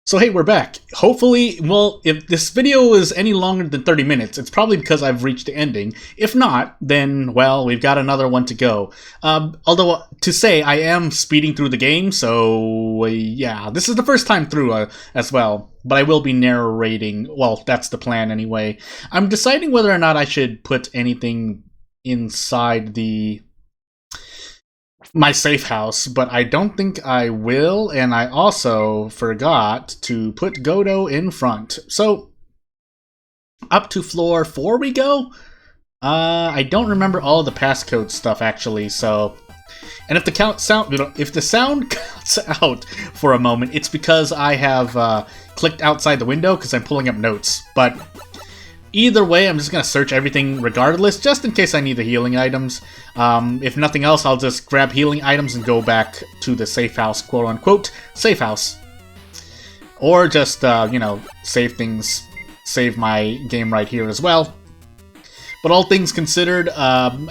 So hey, we're back. Hopefully, well, if this video is any longer than 30 minutes, it's probably because I've reached the ending. If not, then, well, we've got another one to go. Although, to say, I am speeding through the game, so, yeah, this is the first time through as well. But I will be narrating, well, that's the plan anyway. I'm deciding whether or not I should put anything inside my safe house, but I don't think I will, and I also forgot to put Godo in front. So, up to floor 4 we go? I don't remember all the passcode stuff, actually, so... And if the sound cuts out for a moment, it's because I have clicked outside the window, because I'm pulling up notes, but... Either way, I'm just going to search everything regardless, just in case I need the healing items. If nothing else, I'll just grab healing items and go back to the safe house, quote-unquote, safe house. Or just, you know, save my game right here as well. But all things considered,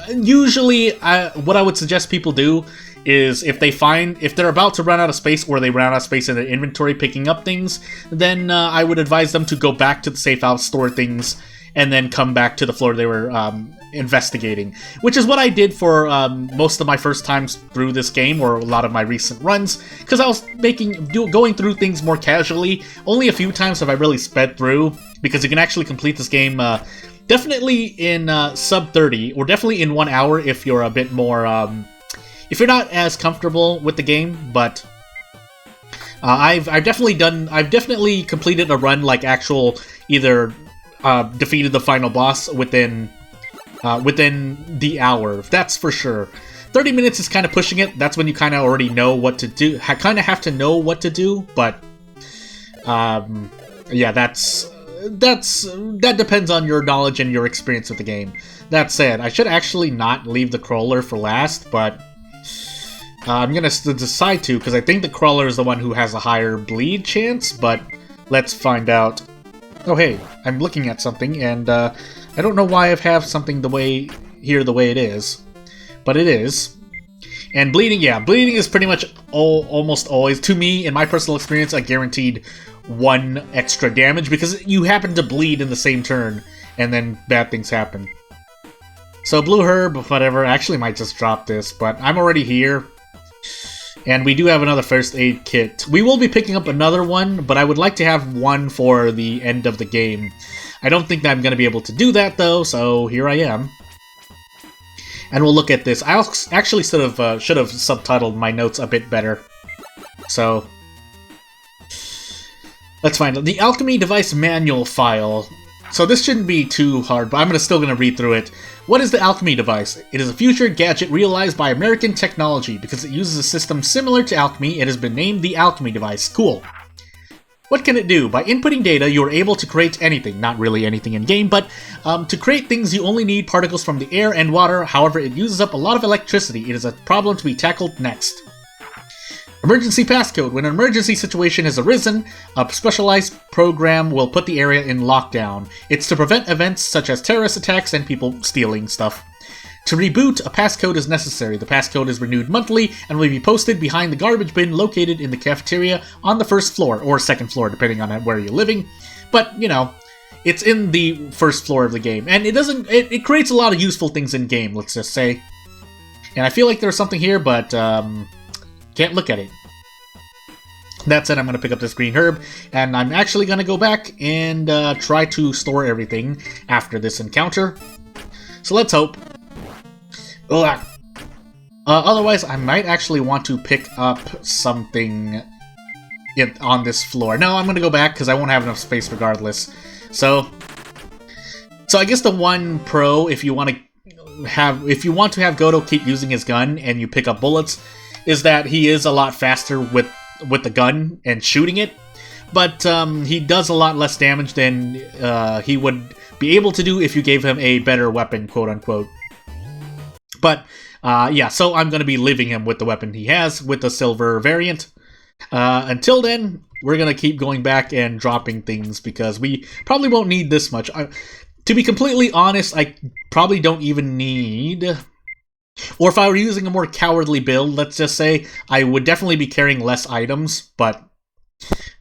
usually what I would suggest people do is if they're about to run out of space or they run out of space in their inventory picking up things, then I would advise them to go back to the safe house, store things, and then come back to the floor they were investigating. Which is what I did for most of my first times through this game, or a lot of my recent runs, because I was going through things more casually. Only a few times have I really sped through, because you can actually complete this game definitely in sub 30, or definitely in 1 hour if you're a bit more... if you're not as comfortable with the game, but I've definitely completed a run like actual either defeated the final boss within the hour. That's for sure. 30 minutes is kind of pushing it. That's when you kind of already know what to do. Kind of have to know what to do, but yeah, that depends on your knowledge and your experience with the game. That said, I should actually not leave the crawler for last, but I'm gonna decide to, because I think the crawler is the one who has a higher bleed chance, but let's find out. Oh hey, I'm looking at something, and I don't know why I have something the way it is, but it is. And bleeding, yeah, bleeding is pretty much almost always, to me, in my personal experience, a guaranteed 1 extra damage, because you happen to bleed in the same turn, and then bad things happen. So blue herb, whatever, I actually might just drop this, but I'm already here. And we do have another first aid kit. We will be picking up another one, but I would like to have one for the end of the game. I don't think that I'm going to be able to do that, though, so here I am. And we'll look at this. I actually should have subtitled my notes a bit better. So, let's find out. The Alchemy device manual file. So this shouldn't be too hard, but I'm still going to read through it. What is the Alchemy device? It is a future gadget realized by American technology. Because it uses a system similar to alchemy, it has been named the Alchemy device. Cool. What can it do? By inputting data, you are able to create anything. Not really anything in-game, but to create things you only need particles from the air and water. However, it uses up a lot of electricity. It is a problem to be tackled next. Emergency passcode. When an emergency situation has arisen, a specialized program will put the area in lockdown. It's to prevent events such as terrorist attacks and people stealing stuff. To reboot, a passcode is necessary. The passcode is renewed monthly and will be posted behind the garbage bin located in the cafeteria on the first floor, or second floor, depending on where you're living. But, you know, it's in the first floor of the game. And it creates a lot of useful things in-game, let's just say. And I feel like there's something here, but, can't look at it. That said, I'm going to pick up this green herb, and I'm actually going to go back and try to store everything after this encounter. So let's hope. Otherwise, I might actually want to pick up something on this floor. No, I'm going to go back because I won't have enough space regardless. So I guess the one pro, if you want to have Godo keep using his gun and you pick up bullets, is that he is a lot faster with the gun and shooting it, but he does a lot less damage than he would be able to do if you gave him a better weapon, quote-unquote. But, yeah, so I'm going to be leaving him with the weapon he has, with the silver variant. Until then, we're going to keep going back and dropping things, because we probably won't need this much. To be completely honest, I probably don't even need... Or if I were using a more cowardly build, let's just say, I would definitely be carrying less items, but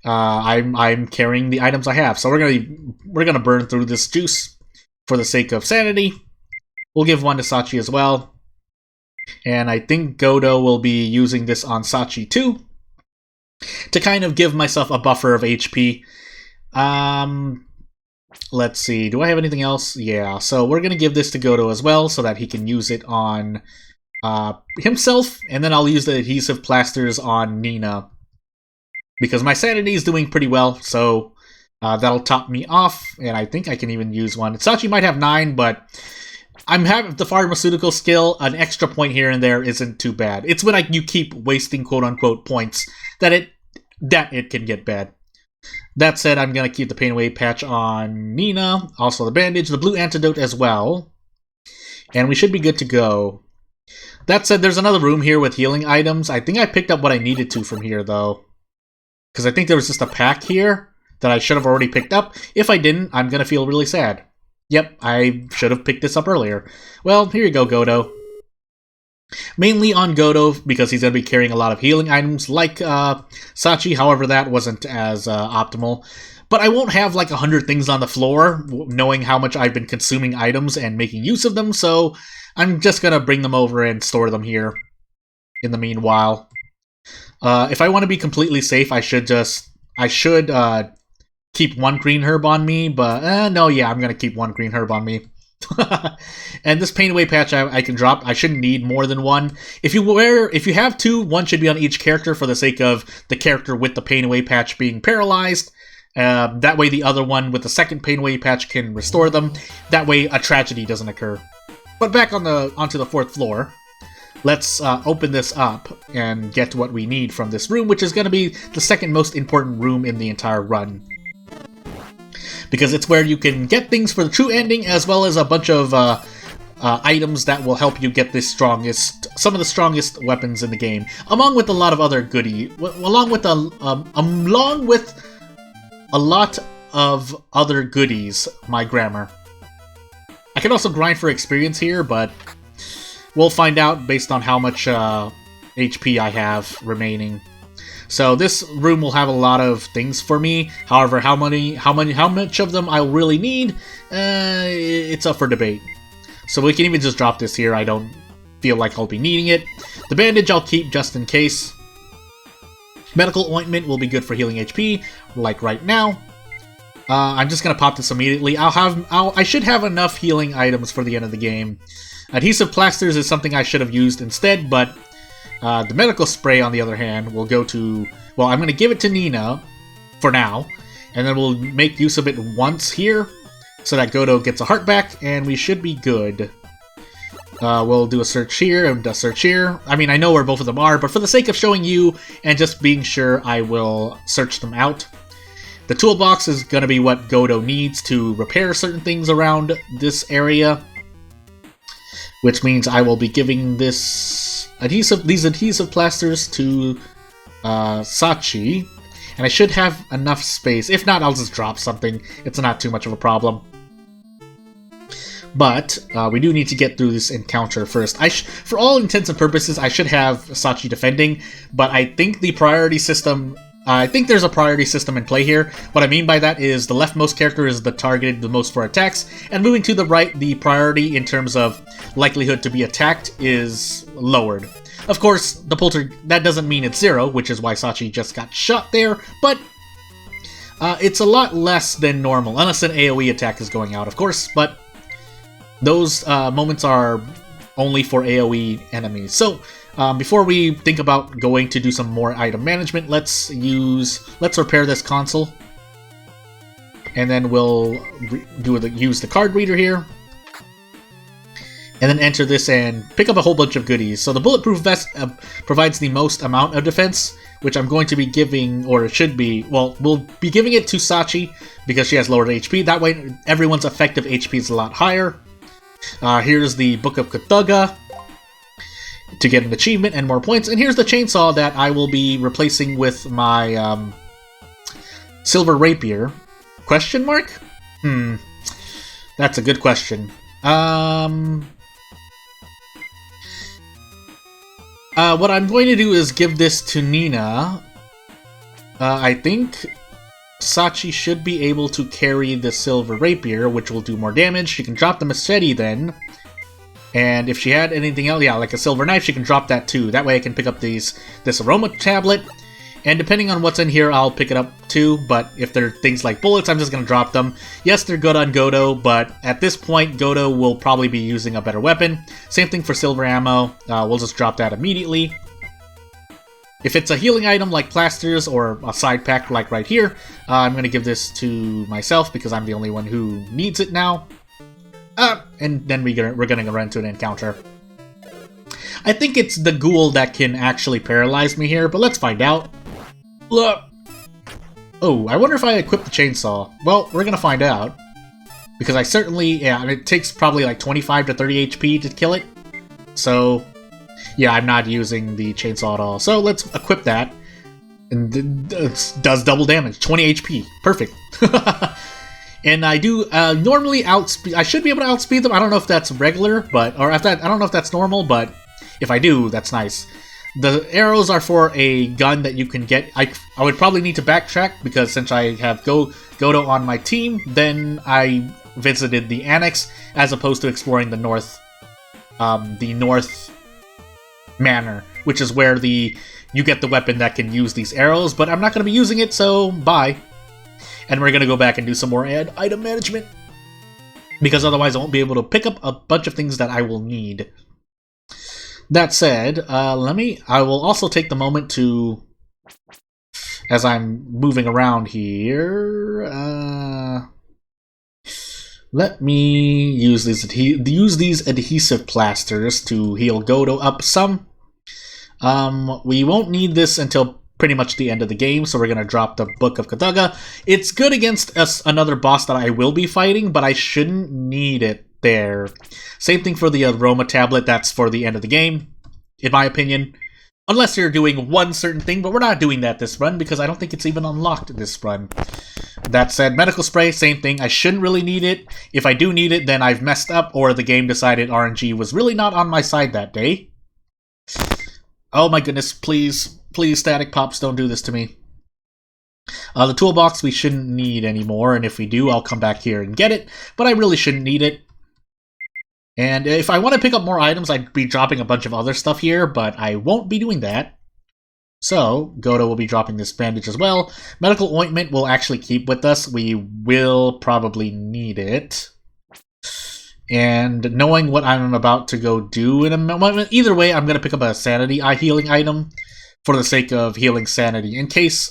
I'm carrying the items I have. So we're gonna burn through this juice for the sake of sanity. We'll give one to Sachi as well. And I think Godo will be using this on Sachi too, to kind of give myself a buffer of HP. Let's see, do I have anything else? Yeah, so we're going to give this to Godo as well, so that he can use it on himself, and then I'll use the adhesive plasters on Nina, because my sanity is doing pretty well, so that'll top me off, and I think I can even use one. Sachi might have 9, but I'm having the pharmaceutical skill. An extra point here and there isn't too bad. It's when you keep wasting quote-unquote points that it can get bad. That said, I'm going to keep the pain away patch on Nina, also the bandage, the blue antidote as well, and we should be good to go. That said, there's another room here with healing items. I think I picked up what I needed to from here, though, because I think there was just a pack here that I should have already picked up. If I didn't, I'm going to feel really sad. Yep, I should have picked this up earlier. Well, here you go, Godo. Mainly on Godo, because he's going to be carrying a lot of healing items, like Sachi, however that wasn't as optimal. But I won't have like 100 things on the floor, knowing how much I've been consuming items and making use of them, so I'm just going to bring them over and store them here in the meanwhile. If I want to be completely safe, I should keep one green herb on me, but no, yeah, I'm going to keep one green herb on me. And this pain away patch I can drop. I shouldn't need more than one. If you have 2, one should be on each character for the sake of the character with the pain away patch being paralyzed. That way the other one with the second pain away patch can restore them. That way a tragedy doesn't occur. But back onto the 4th floor. Let's open this up and get what we need from this room, which is going to be the second most important room in the entire run, because it's where you can get things for the true ending, as well as a bunch of items that will help you get some of the strongest weapons in the game, along with a lot of other along with a lot of other goodies. My grammar. I can also grind for experience here, but we'll find out based on how much HP I have remaining. So this room will have a lot of things for me. However, how much of them I'll really need, it's up for debate. So we can even just drop this here. I don't feel like I'll be needing it. The bandage I'll keep just in case. Medical ointment will be good for healing HP, like right now. I'm just gonna pop this immediately. I should have enough healing items for the end of the game. Adhesive plasters is something I should have used instead, but the medical spray, on the other hand, will go to... Well, I'm going to give it to Nina for now, and then we'll make use of it once here, so that Godo gets a heart back, and we should be good. We'll do a search here and a search here. I mean, I know where both of them are, but for the sake of showing you and just being sure, I will search them out. The toolbox is going to be what Godo needs to repair certain things around this area, which means I will be giving these adhesive plasters to Sachi, and I should have enough space. If not, I'll just drop something. It's not too much of a problem. But we do need to get through this encounter first. For all intents and purposes, I should have Sachi defending, but I think the priority system... I think there's a priority system in play here. What I mean by that is the leftmost character is the targeted the most for attacks, and moving to the right, the priority in terms of likelihood to be attacked is lowered. Of course, that doesn't mean it's 0, which is why Sachi just got shot there, but it's a lot less than normal, unless an AoE attack is going out, of course, but those moments are only for AoE enemies. So, before we think about going to do some more item management, let's repair this console, and then we'll use the card reader here, and then enter this and pick up a whole bunch of goodies. So the bulletproof vest provides the most amount of defense, which I'm going to be giving, or it should be, well, we'll be giving it to Sachi because she has lowered HP. That way, everyone's effective HP is a lot higher. Here's the Book of Cthulhu to get an achievement and more points. And here's the chainsaw that I will be replacing with my silver rapier. Question mark? That's a good question. What I'm going to do is give this to Nina. I think Sachi should be able to carry the silver rapier, which will do more damage. She can drop the machete then. And if she had anything else, yeah, like a silver knife, she can drop that too. That way I can pick up this aroma tablet. And depending on what's in here, I'll pick it up too. But if they're things like bullets, I'm just going to drop them. Yes, they're good on Godo, but at this point, Godo will probably be using a better weapon. Same thing for silver ammo. We'll just drop that immediately. If it's a healing item like plasters or a side pack like right here, I'm going to give this to myself because I'm the only one who needs it now. And then we're going to run into an encounter. I think it's the ghoul that can actually paralyze me here, but let's find out. Look. Oh, I wonder if I equip the chainsaw. Well, we're going to find out. Because I certainly, yeah, and it takes probably like 25 to 30 HP to kill it. So, yeah, I'm not using the chainsaw at all. So let's equip that. And it does double damage, 20 HP. Perfect. And I do normally outspeed. I should be able to outspeed them. I don't know if that's regular, or if that, I don't know if that's normal, but if I do, that's nice. The arrows are for a gun that you can get. I would probably need to backtrack because since I have Godo on my team, then I visited the annex as opposed to exploring the north manor, which is where you get the weapon that can use these arrows. But I'm not going to be using it, so bye. And we're going to go back and do some more item management. Because otherwise I won't be able to pick up a bunch of things that I will need. That said, I will also take the moment to, as I'm moving around here, let me use these adhesive plasters to heal Godo up some. We won't need this until pretty much the end of the game, so we're going to drop the Book of Kataga. It's good against another boss that I will be fighting, but I shouldn't need it there. Same thing for the aroma tablet, that's for the end of the game, in my opinion. Unless you're doing one certain thing, but we're not doing that this run, because I don't think it's even unlocked this run. That said, medical spray, same thing. I shouldn't really need it. If I do need it, then I've messed up, or the game decided RNG was really not on my side that day. Oh my goodness, please. Please, Static Pops, don't do this to me. The toolbox we shouldn't need anymore, and if we do, I'll come back here and get it, but I really shouldn't need it. And if I want to pick up more items, I'd be dropping a bunch of other stuff here, but I won't be doing that. So, Godo will be dropping this bandage as well. Medical ointment we'll actually keep with us. We will probably need it. And knowing what I'm about to go do in a moment, either way, I'm going to pick up a sanity healing item for the sake of healing sanity, in case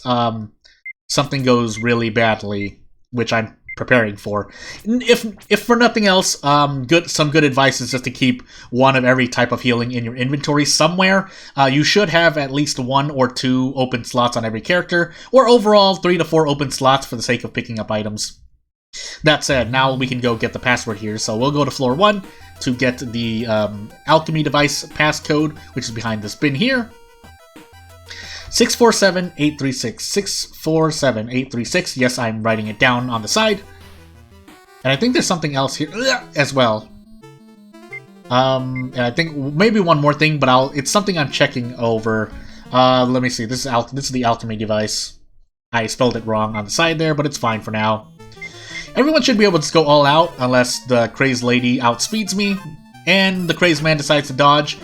something goes really badly, which I'm preparing for. If for nothing else, some good advice is just to keep one of every type of healing in your inventory somewhere. You should have at least 1 or 2 open slots on every character, or overall 3 to 4 open slots for the sake of picking up items. That said, now we can go get the password here, so we'll go to floor 1 to get the alchemy device passcode, which is behind this bin here. 647-836. 647-836. Yes, I'm writing it down on the side. And I think there's something else here as well. And I think maybe one more thing, but it's something I'm checking over. Let me see. This is the alchemy device. I spelled it wrong on the side there, but it's fine for now. Everyone should be able to go all out unless the crazed lady outspeeds me and the crazed man decides to dodge.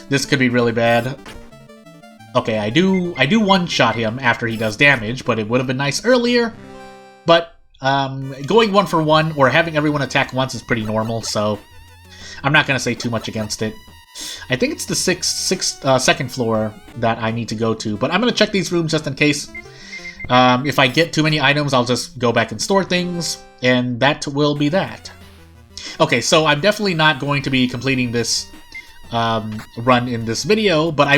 This could be really bad. Okay, I do one-shot him after he does damage, but it would have been nice earlier. But going 1 for 1 or having everyone attack once is pretty normal, so I'm not going to say too much against it. I think it's the second floor that I need to go to, but I'm going to check these rooms just in case. If I get too many items, I'll just go back and store things, and that will be that. Okay, so I'm definitely not going to be completing this run in this video, but I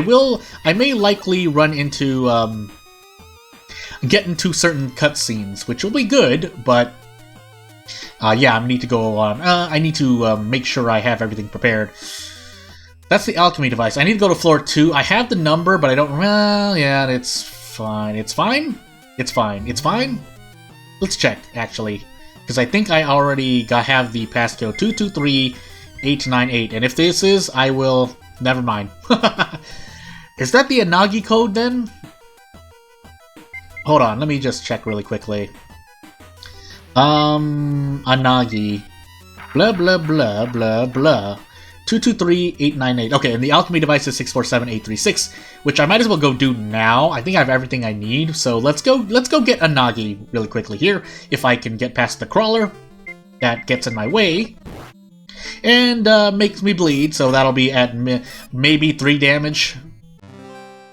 may likely run into get into certain cutscenes, which will be good, but yeah, I need to go on. I need to make sure I have everything prepared. That's the alchemy device. I need to go to floor 2. I have the number, but I don't. Well, yeah, it's fine. It's fine. It's fine. It's fine. Let's check actually, because I think I already have the passcode 223898, and if this is, I will. Never mind. Is that the Annagi code then? hold on, let me just check really quickly. Annagi. Blah, blah, blah, blah, blah. 223898. Okay, and the alchemy device is 647836, which I might as well go do now. I think I have everything I need, so let's go get Annagi really quickly here. If I can get past the crawler that gets in my way. And makes me bleed, so that'll be at maybe 3 damage.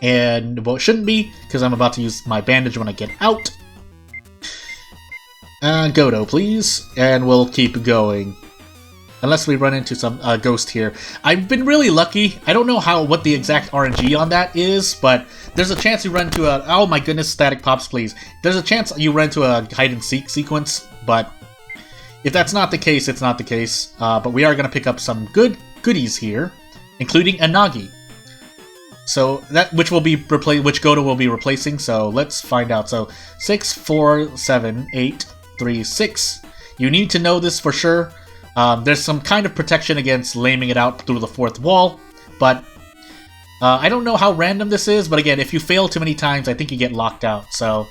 And, well, it shouldn't be, because I'm about to use my bandage when I get out. Godo, please. And we'll keep going. Unless we run into some ghost here. I've been really lucky. I don't know what the exact RNG on that is, but there's a chance you run into a... Oh my goodness, static pops, please. There's a chance you run into a hide-and-seek sequence, but if that's not the case, it's not the case. But we are going to pick up some goodies here, including Annagi. So which Godo will be replacing. So let's find out. So 647836. You need to know this for sure. There's some kind of protection against laming it out through the 4th wall, but I don't know how random this is. But again, if you fail too many times, I think you get locked out. So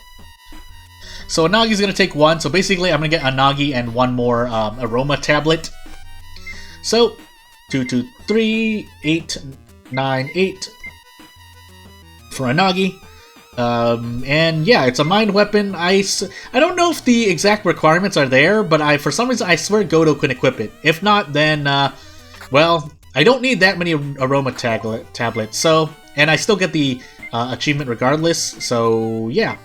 Annagi's gonna take 1. So basically, I'm gonna get Annagi and 1 more aroma tablet. So 223898. For Annagi. And yeah, it's a mind weapon. I don't know if the exact requirements are there, but for some reason I swear Godo can equip it. If not, then, well, I don't need that many aroma tablets, so, and I still get the achievement regardless, so yeah.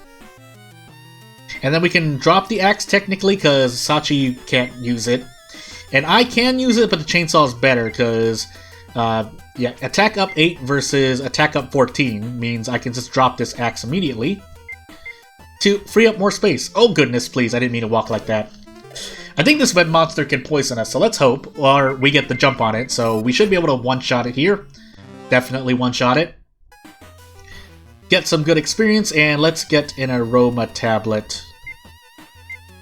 And then we can drop the axe technically, because Sachi can't use it. And I can use it, but the chainsaw is better, because... yeah, attack up 8 versus attack up 14 means I can just drop this axe immediately to free up more space. Oh goodness, please, I didn't mean to walk like that. I think this web monster can poison us, so let's hope, or we get the jump on it, so we should be able to one-shot it here. Definitely one-shot it. Get some good experience, and let's get an aroma tablet.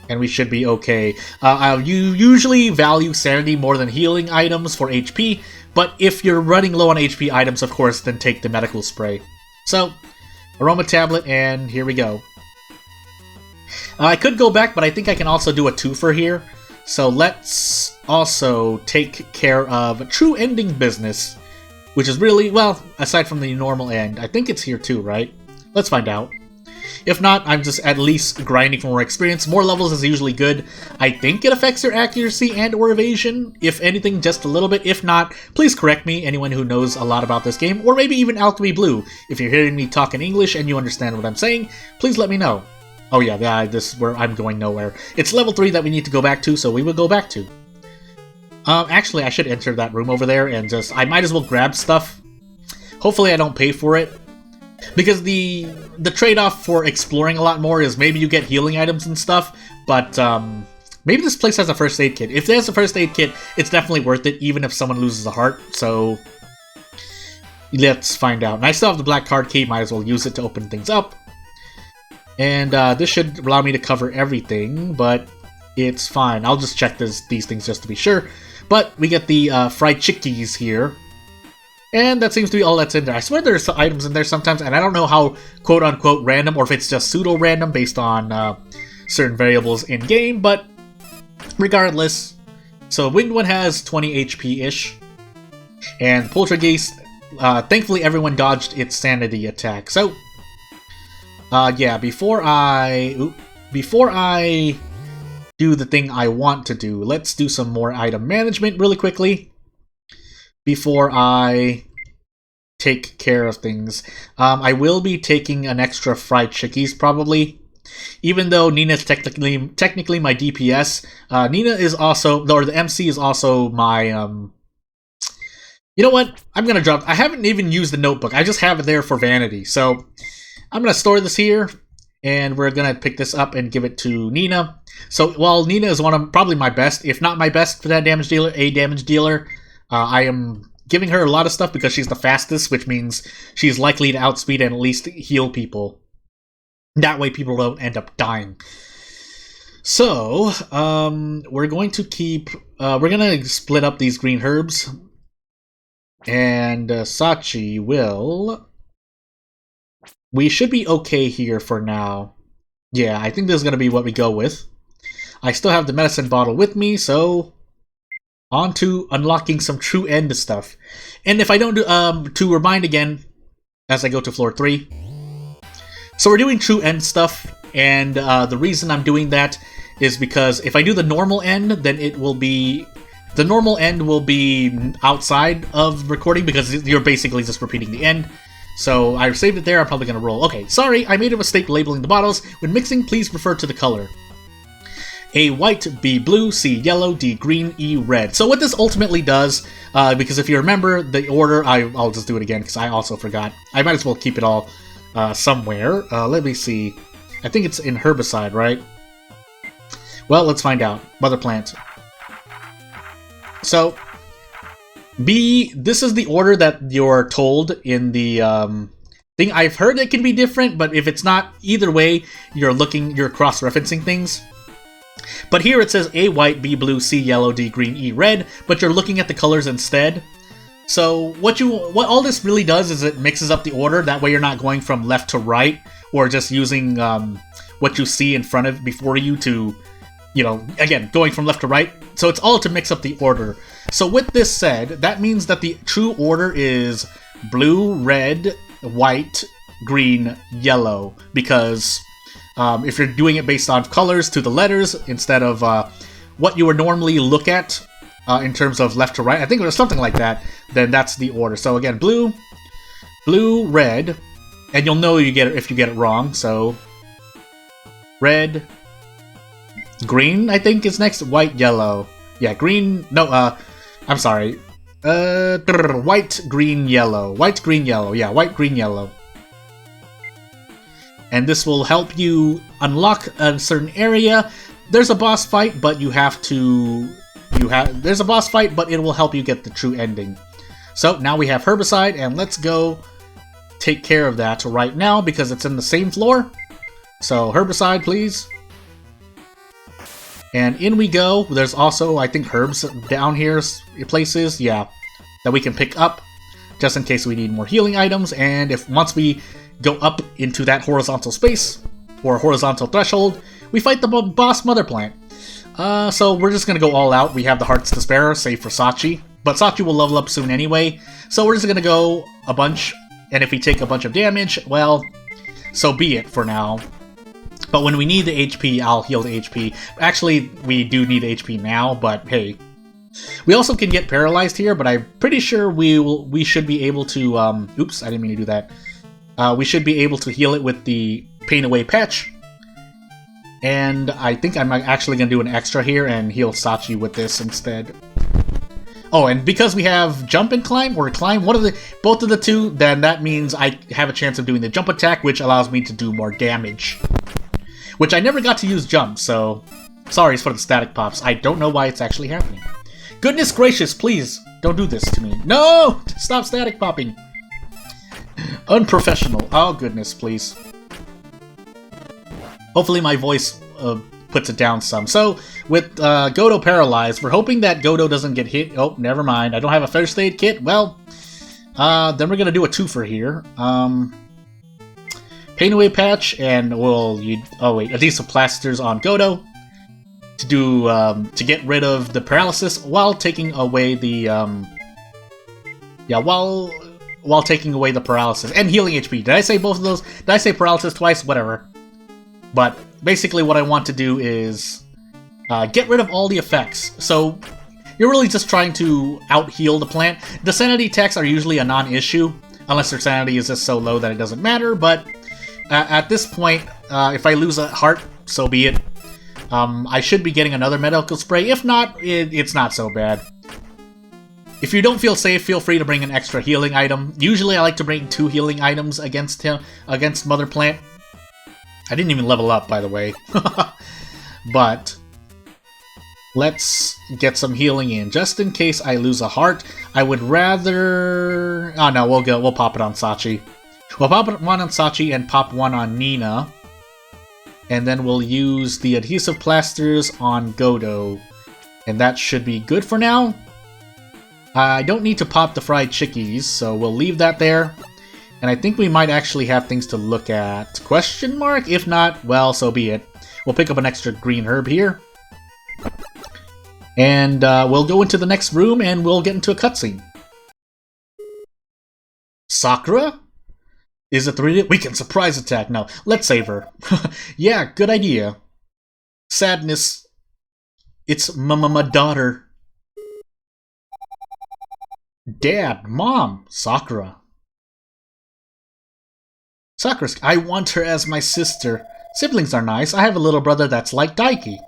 And we should be okay. You usually value sanity more than healing items for HP, but if you're running low on HP items, of course, then take the medical spray. So, aroma tablet, and here we go. I could go back, but I think I can also do a twofer here. So let's also take care of true ending business, which is really, well, aside from the normal end. I think it's here too, right? Let's find out. If not, I'm just at least grinding for more experience. More levels is usually good. I think it affects your accuracy and or evasion. If anything, just a little bit. If not, please correct me, anyone who knows a lot about this game. Or maybe even AlchemyBlue. If you're hearing me talk in English and you understand what I'm saying, please let me know. Oh yeah, this is where I'm going nowhere. It's level 3 that we need to go back to, so we will go back to. Actually, I should enter that room over there and just... I might as well grab stuff. Hopefully I don't pay for it. Because the trade-off for exploring a lot more is maybe you get healing items and stuff, but maybe this place has a first aid kit. If there's a first aid kit, it's definitely worth it, even if someone loses a heart, so let's find out. And I still have the black card key, might as well use it to open things up. And this should allow me to cover everything, but it's fine. I'll just check these things just to be sure. But we get the fried chickies here. And that seems to be all that's in there. I swear there's some items in there sometimes, and I don't know how quote-unquote random, or if it's just pseudo-random based on certain variables in-game, but regardless. So Winged One has 20 HP-ish, and Poltergeist, thankfully everyone dodged its sanity attack. So, yeah, before I do the thing I want to do, let's do some more item management really quickly. Before I take care of things. I will be taking an extra fried chickies, probably. Even though Nina's technically my DPS, Nina is also, or the MC is also my, you know what? I'm gonna drop, I haven't even used the notebook, I just have it there for vanity. So, I'm gonna store this here, and we're gonna pick this up and give it to Nina. So, while Nina is one of, probably my best, if not my best for that damage dealer, I am giving her a lot of stuff because she's the fastest, which means she's likely to outspeed and at least heal people. That way people don't end up dying. So, we're going to keep... we're going to split up these green herbs. And Sachi will... We should be okay here for now. Yeah, I think this is going to be what we go with. I still have the medicine bottle with me, so on to unlocking some true end stuff. And if I don't do, to remind again, as I go to floor 3. So we're doing true end stuff, and the reason I'm doing that is because if I do the normal end, then it will be... The normal end will be outside of recording because you're basically just repeating the end. So I saved it there, I'm probably going to roll. Okay, sorry, I made a mistake labeling the bottles. When mixing, please refer to the color. A white, B blue, C yellow, D green, E red. So what this ultimately does, because if you remember the order, I'll just do it again because I also forgot. I might as well keep it all somewhere. Let me see. I think it's in Herbicide, right? Well, let's find out. Mother plant. So, B, this is the order that you're told in the thing. I've heard it can be different, but if it's not, either way, you're cross-referencing things. But here it says A white, B blue, C yellow, D green, E red, but you're looking at the colors instead. So what all this really does is it mixes up the order. That way you're not going from left to right, or just using what you see in front of before you to, you know, again, going from left to right. So it's all to mix up the order. So with this said, that means that the true order is blue, red, white, green, yellow, because if you're doing it based on colors to the letters instead of what you would normally look at in terms of left to right, I think it was something like that, then that's the order. So again, blue, red, and you'll know you get it if you get it wrong. So red, green, I think is next. White, yellow. Yeah, green. No, I'm sorry. White, green, yellow. White, green, yellow. Yeah, white, green, yellow. And this will help you unlock a certain area. There's a boss fight, but you have to... There's a boss fight, but it will help you get the true ending. So now we have Herbicide, and let's go take care of that right now because it's in the same floor. So Herbicide, please. And in we go. There's also, I think, herbs down here, places, yeah, that we can pick up just in case we need more healing items. And if once we go up into that horizontal space or horizontal threshold, we fight the boss mother plant. So we're just gonna go all out. We have the hearts to spare, save for Sachi, but Sachi will level up soon anyway. So we're just gonna go a bunch, and if we take a bunch of damage, well, so be it for now. But when we need the HP, I'll heal the HP. Actually, we do need HP now, but hey. We also can get paralyzed here, but I'm pretty sure we should be able to, oops, I didn't mean to do that. We should be able to heal it with the Pain Away patch. And I think I'm actually going to do an extra here and heal Sachi with this instead. Oh, and because we have jump and climb, or climb, both of the two, then that means I have a chance of doing the jump attack, which allows me to do more damage. Which I never got to use jump, so sorry for the static pops. I don't know why it's actually happening. Goodness gracious, please, don't do this to me. No! Stop static popping. Unprofessional. Oh, goodness, please. Hopefully my voice puts it down some. So, with Godo paralyzed, we're hoping that Godo doesn't get hit. Oh, never mind. I don't have a first aid kit. Well, then we're going to do a twofer here. Pain Away patch, and we'll... oh, wait. Adhesive plasters on Godo to do... to get rid of the paralysis while taking away the... yeah, while taking away the paralysis. And healing HP. Did I say both of those? Did I say paralysis twice? Whatever. But basically what I want to do is get rid of all the effects. So you're really just trying to out-heal the plant. The sanity attacks are usually a non-issue, unless their sanity is just so low that it doesn't matter. But at this point, if I lose a heart, so be it. I should be getting another medical spray. If not, it's not so bad. If you don't feel safe, feel free to bring an extra healing item. Usually I like to bring 2 healing items against Mother Plant. I didn't even level up, by the way. But let's get some healing in. Just in case I lose a heart, I would rather... oh no, we'll pop it on Sachi. We'll pop one on Sachi and pop one on Nina. And then we'll use the adhesive plasters on Godo. And that should be good for now. I don't need to pop the fried chickies, so we'll leave that there. And I think we might actually have things to look at. Question mark? If not, well, so be it. We'll pick up an extra green herb here. And we'll go into the next room and we'll get into a cutscene. Sakura? Is it the we can surprise attack? No, let's save her. Yeah, good idea. Sadness. It's my daughter. Dad, Mom, Sakura. Sakura, I want her as my sister. Siblings are nice. I have a little brother that's like Daiki.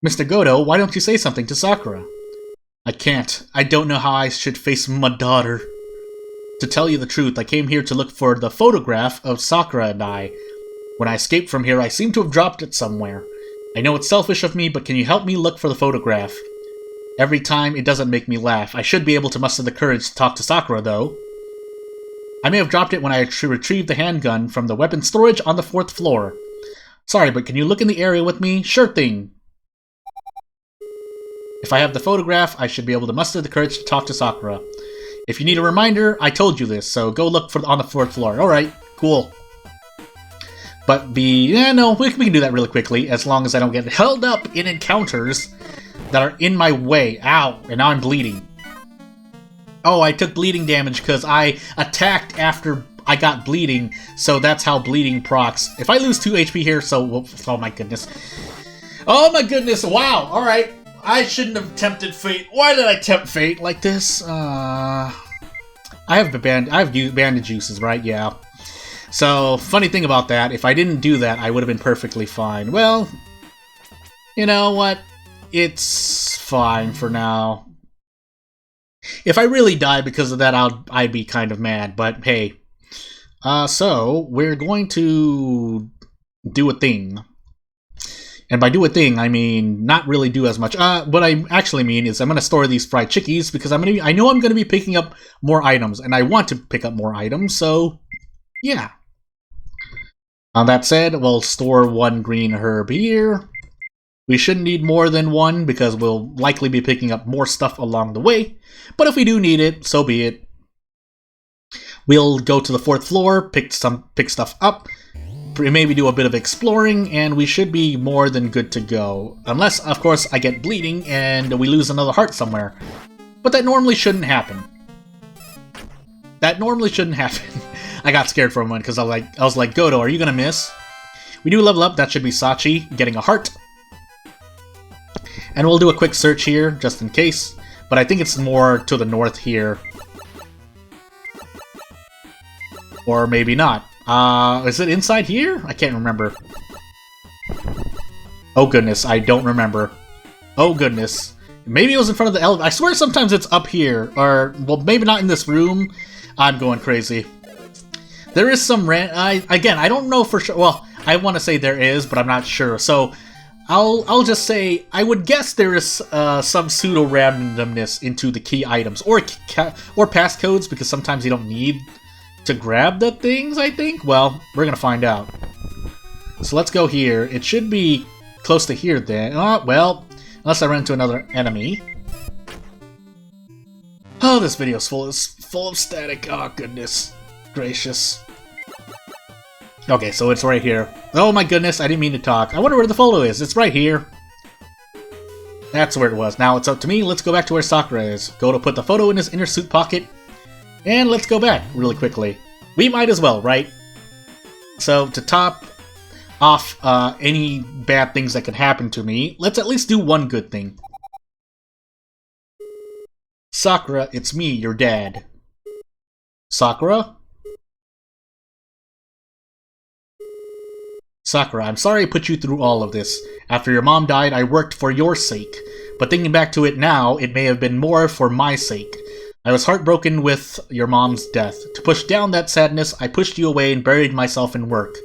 Mr. Godo, why don't you say something to Sakura? I can't. I don't know how I should face my daughter. To tell you the truth, I came here to look for the photograph of Sakura and I. When I escaped from here, I seem to have dropped it somewhere. I know it's selfish of me, but can you help me look for the photograph? Every time, it doesn't make me laugh. I should be able to muster the courage to talk to Sakura, though. I may have dropped it when I retrieved the handgun from the weapon storage on the 4th floor. Sorry, but can you look in the area with me? Sure thing. If I have the photograph, I should be able to muster the courage to talk to Sakura. If you need a reminder, I told you this, so go look on the 4th floor. Alright, cool. But no, we can do that really quickly, as long as I don't get held up in encounters that are in my way. Ow, and now I'm bleeding. Oh, I took bleeding damage because I attacked after I got bleeding, so that's how bleeding procs. If I lose 2 HP here, so... Oh my goodness. Oh my goodness, wow, alright. I shouldn't have tempted fate. Why did I tempt fate like this? I have bandage uses, right? Yeah. So, funny thing about that, if I didn't do that, I would have been perfectly fine. Well, you know what? It's fine for now. If I really die because of that, I'd be kind of mad, but hey. So, we're going to do a thing. And by do a thing, I mean not really do as much. What I actually mean is I'm going to store these fried chickies because I know I'm going to be picking up more items, and I want to pick up more items, so yeah. That said, we'll store 1 green herb here. We shouldn't need more than 1 because we'll likely be picking up more stuff along the way, but if we do need it, so be it. We'll go to the 4th floor, pick stuff up, maybe do a bit of exploring, and we should be more than good to go. Unless, of course, I get bleeding and we lose another heart somewhere. But that normally shouldn't happen. That normally shouldn't happen. I got scared for a moment because I was like, Godo, are you gonna miss? We do level up. That should be Sachi getting a heart. And we'll do a quick search here, just in case. But I think it's more to the north here. Or maybe not. Is it inside here? I can't remember. Oh goodness, I don't remember. Oh goodness. Maybe it was in front of the elevator. I swear sometimes it's up here. Or, well, maybe not in this room. I'm going crazy. There is some again, I don't know for sure. Well, I want to say there is, but I'm not sure. So, I'll just say, I would guess there is some pseudo-randomness into the key items. Or passcodes, because sometimes you don't need to grab the things, I think? Well, we're gonna find out. So let's go here. It should be close to here then. Well, unless I run into another enemy. Oh, this video's full of static. Oh, goodness gracious. Okay, so it's right here. Oh my goodness, I didn't mean to talk. I wonder where the photo is. It's right here. That's where it was. Now it's up to me. Let's go back to where Sakura is. Go to put the photo in his inner suit pocket. And let's go back really quickly. We might as well, right? So, to top off any bad things that could happen to me, let's at least do one good thing. Sakura, it's me, your dad. Sakura? Sakura, I'm sorry I put you through all of this. After your mom died, I worked for your sake. But thinking back to it now, it may have been more for my sake. I was heartbroken with your mom's death. To push down that sadness, I pushed you away and buried myself in work.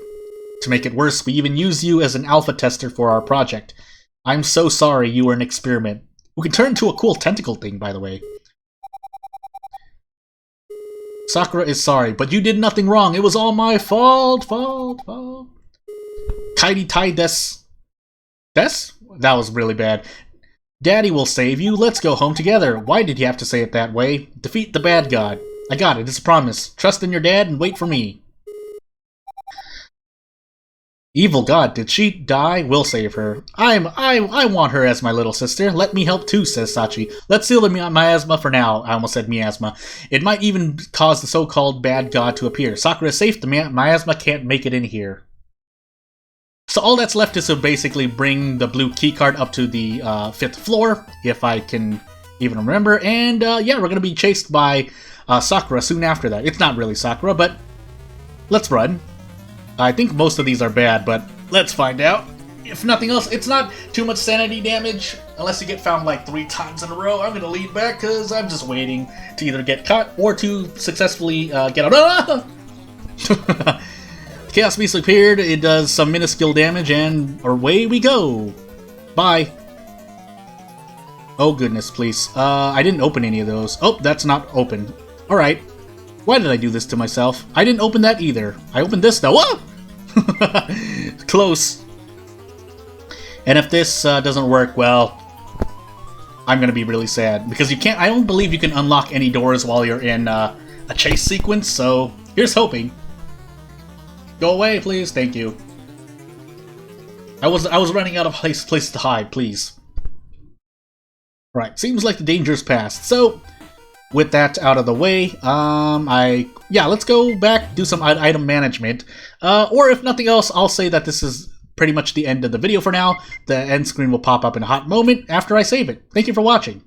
To make it worse, we even used you as an alpha tester for our project. I'm so sorry you were an experiment. We can turn into a cool tentacle thing, by the way. Sakura is sorry, but you did nothing wrong. It was all my fault. Kairi tai desu. Des? That was really bad. Daddy will save you. Let's go home together. Why did you have to say it that way? Defeat the bad god. I got it. It's a promise. Trust in your dad and wait for me. Evil god, did she die? We'll save her. I want her as my little sister. Let me help too, says Sachi. Let's seal the miasma for now. I almost said miasma. It might even cause the so-called bad god to appear. Sakura is safe. The miasma can't make it in here. So all that's left is to basically bring the blue keycard up to the 5th floor, if I can even remember. And yeah, we're going to be chased by Sakura soon after that. It's not really Sakura, but let's run. I think most of these are bad, but let's find out. If nothing else, it's not too much sanity damage, unless you get found like 3 times in a row. I'm gonna lead back, because I'm just waiting to either get caught or to successfully get out. Chaos Beast appeared, it does some minuscule damage, and away we go. Bye. Oh goodness, please. I didn't open any of those. Oh, that's not open. Alright. Why did I do this to myself? I didn't open that either. I opened this though. Whoa! Close. And if this doesn't work, well, I'm gonna be really sad. Because you can't, I don't believe you can unlock any doors while you're in a chase sequence, so here's hoping. Go away, please. Thank you. I was running out of place to hide, please. Right, seems like the danger's past. So, with that out of the way, yeah, let's go back, do some item management. Or if nothing else, I'll say that this is pretty much the end of the video for now. The end screen will pop up in a hot moment after I save it. Thank you for watching.